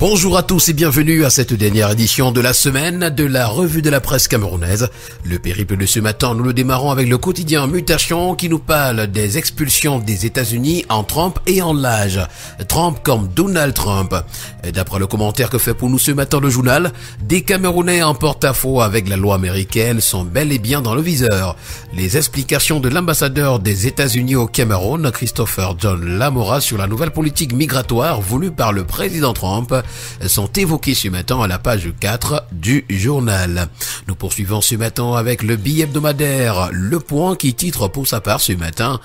Bonjour à tous et bienvenue à cette dernière édition de la semaine de la revue de la presse camerounaise. Le périple de ce matin, nous le démarrons avec le quotidien Mutation qui nous parle des expulsions des États-Unis en Trump et en l'âge. Trump comme Donald Trump. D'après le commentaire que fait pour nous ce matin le journal, des Camerounais en porte-à-faux avec la loi américaine sont bel et bien dans le viseur. Les explications de l'ambassadeur des États-Unis au Cameroun, Christopher John Lamora, sur la nouvelle politique migratoire voulue par le président Trump sont évoqués ce matin à la page 4 du journal. Nous poursuivons ce matin avec le billet hebdomadaire Le Point qui titre pour sa part ce matin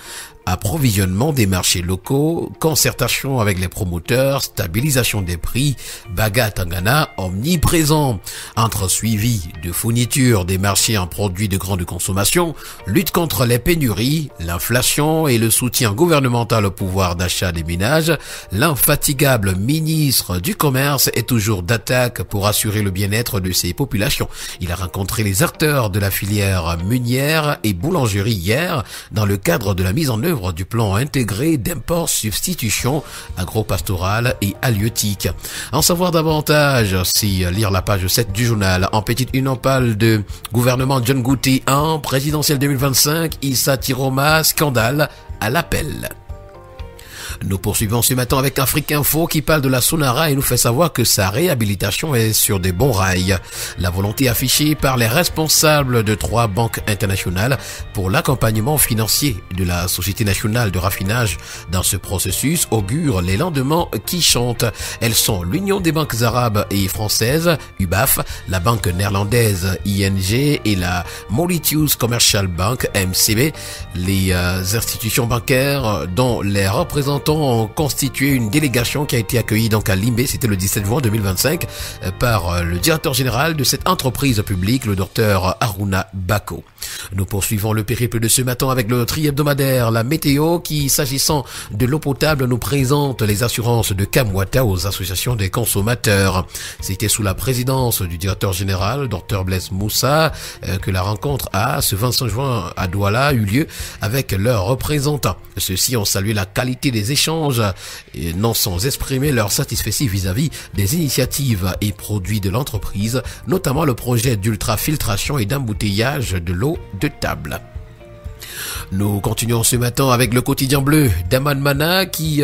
approvisionnement des marchés locaux, concertation avec les promoteurs, stabilisation des prix, Baga Tangana omniprésent. Entre suivi de fourniture des marchés en produits de grande consommation, lutte contre les pénuries, l'inflation et le soutien gouvernemental au pouvoir d'achat des ménages, l'infatigable ministre du Commerce est toujours d'attaque pour assurer le bien-être de ses populations. Il a rencontré les acteurs de la filière meunière et boulangerie hier dans le cadre de la mise en œuvre du plan intégré d'import-substitution agro-pastoral et halieutique. En savoir davantage, si lire la page 7 du journal. En petite une, on parle de gouvernement John Gouti 1, présidentiel 2025, Issa Tiroma, scandale à l'appel. Nous poursuivons ce matin avec Afrique Info qui parle de la Sonara et nous fait savoir que sa réhabilitation est sur des bons rails. La volonté affichée par les responsables de 3 banques internationales pour l'accompagnement financier de la Société nationale de raffinage dans ce processus augure les lendemains qui chantent. Elles sont l'Union des banques arabes et françaises, UBAF, la banque néerlandaise ING et la Mauritius Commercial Bank, MCB. Les institutions bancaires dont les représentants ont constitué une délégation qui a été accueillie donc à Limbé, c'était le 17 juin 2025, par le directeur général de cette entreprise publique, le docteur Aruna Bako. Nous poursuivons le périple de ce matin avec le tri hebdomadaire, la météo qui, s'agissant de l'eau potable, nous présente les assurances de Kamwata aux associations des consommateurs. C'était sous la présidence du directeur général, Dr Blaise Moussa, que la rencontre ce 25 juin à Douala eut lieu avec leurs représentants. Ceux-ci ont salué la qualité des échanges et non sans exprimer leur satisfaction vis-à-vis des initiatives et produits de l'entreprise, notamment le projet d'ultrafiltration et d'embouteillage de l'eau de table. Nous continuons ce matin avec le quotidien bleu d'Aman Mana qui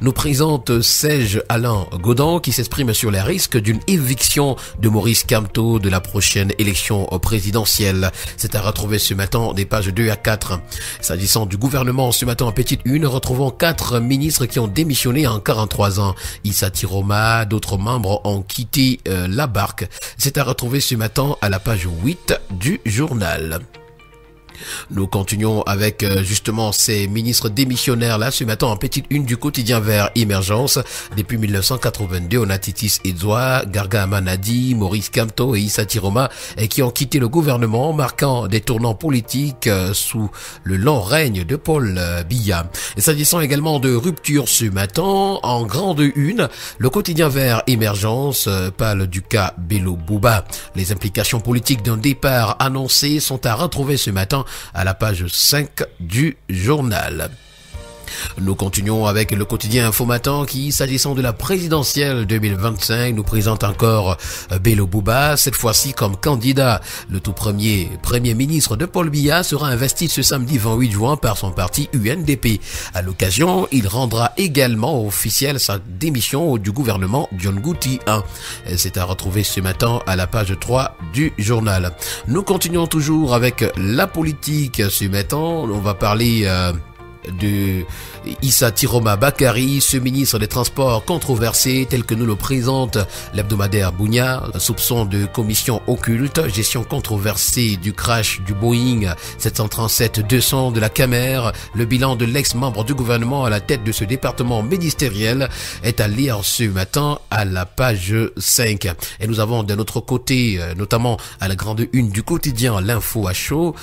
nous présente Serge Alain Godin qui s'exprime sur les risques d'une éviction de Maurice Kamto de la prochaine élection présidentielle. C'est à retrouver ce matin des pages 2 à 4. S'agissant du gouvernement, ce matin en petite une, retrouvons 4 ministres qui ont démissionné en 43 ans. Issa Tiroma, d'autres membres ont quitté la barque. C'est à retrouver ce matin à la page 8 du journal. Nous continuons avec justement ces ministres démissionnaires là ce matin en petite une du quotidien Vert Émergence. Depuis 1982, on a Titis Edzoa, Garga Amanadi, Maurice Kamto et Issa Tiroma qui ont quitté le gouvernement, marquant des tournants politiques sous le long règne de Paul Biya. Et s'agissant également de rupture ce matin, en grande une, le quotidien Vert Émergence parle du cas Bello Bouba. Les implications politiques d'un départ annoncé sont à retrouver ce matin à la page 5 du journal. Nous continuons avec le quotidien Info Matin qui, s'agissant de la présidentielle 2025, nous présente encore Bello Bouba, cette fois-ci comme candidat. Le tout premier ministre de Paul Biya sera investi ce samedi 28 juin par son parti UNDP. À l'occasion, il rendra également officielle sa démission du gouvernement John Gouti 1. C'est à retrouver ce matin à la page 3 du journal. Nous continuons toujours avec la politique ce matin. On va parler de Issa Tiroma Bakari, ce ministre des Transports controversé tel que nous le présente l'hebdomadaire Bounia, soupçon de commission occulte, gestion controversée du crash du Boeing 737-200 de la Camer. Le bilan de l'ex-membre du gouvernement à la tête de ce département ministériel est à lire ce matin à la page 5. Et nous avons d'un autre côté, notamment à la grande une du quotidien L'Info à chaud,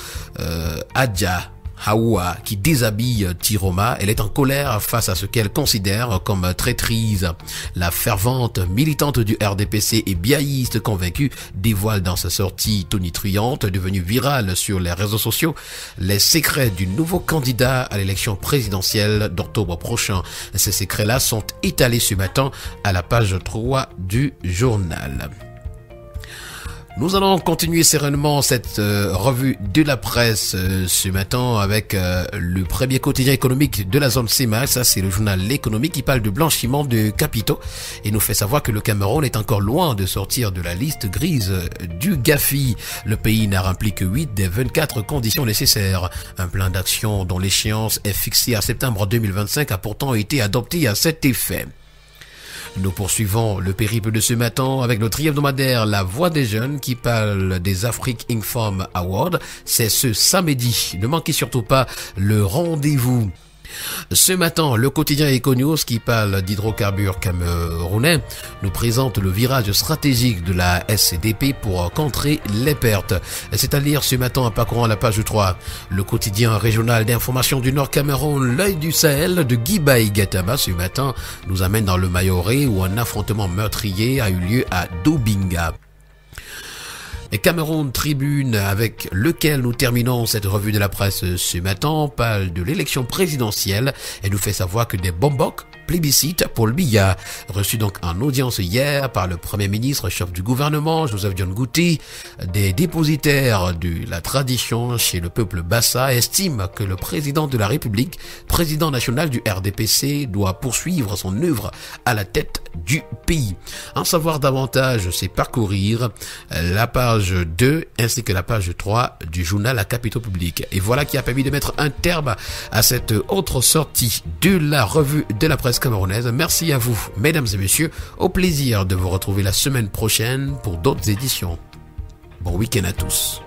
Adja Haoua qui déshabille Tiroma. Elle est en colère face à ce qu'elle considère comme traîtrise. La fervente militante du RDPC et biaïste convaincue dévoile dans sa sortie tonitruante, devenue virale sur les réseaux sociaux, les secrets du nouveau candidat à l'élection présidentielle d'octobre prochain. Ces secrets-là sont étalés ce matin à la page 3 du journal. Nous allons continuer sereinement cette revue de la presse ce matin avec le premier quotidien économique de la zone CEMAC. Ça, c'est le journal L'économie qui parle de blanchiment de capitaux et nous fait savoir que le Cameroun est encore loin de sortir de la liste grise du GAFI. Le pays n'a rempli que 8 des 24 conditions nécessaires. Un plan d'action dont l'échéance est fixée à septembre 2025 a pourtant été adopté à cet effet. Nous poursuivons le périple de ce matin avec notre hebdomadaire La Voix des Jeunes qui parle des Afrique Inform Awards. C'est ce samedi. Ne manquez surtout pas le rendez-vous. Ce matin, le quotidien Econews qui parle d'hydrocarbures camerounais nous présente le virage stratégique de la SCDP pour contrer les pertes. C'est à lire ce matin en parcourant la page 3. Le quotidien régional d'information du Nord Cameroun, L'œil du Sahel de Guy Baïgataba ce matin nous amène dans le Mayoré où un affrontement meurtrier a eu lieu à Dobinga. Et Cameroun Tribune avec lequel nous terminons cette revue de la presse ce matin parle de l'élection présidentielle et nous fait savoir que des Bombok plébiscite Paul Biya, reçu donc en audience hier par le Premier ministre, chef du gouvernement, Joseph John Gouti. Des dépositaires de la tradition chez le peuple Bassa estiment que le président de la République, président national du RDPC, doit poursuivre son œuvre à la tête du pays. En savoir davantage, c'est parcourir la page 2 ainsi que la page 3 du journal La Capitale Publique. Et voilà qui a permis de mettre un terme à cette autre sortie de la revue de la presse camerounaise. Merci à vous, mesdames et messieurs. Au plaisir de vous retrouver la semaine prochaine pour d'autres éditions. Bon week-end à tous.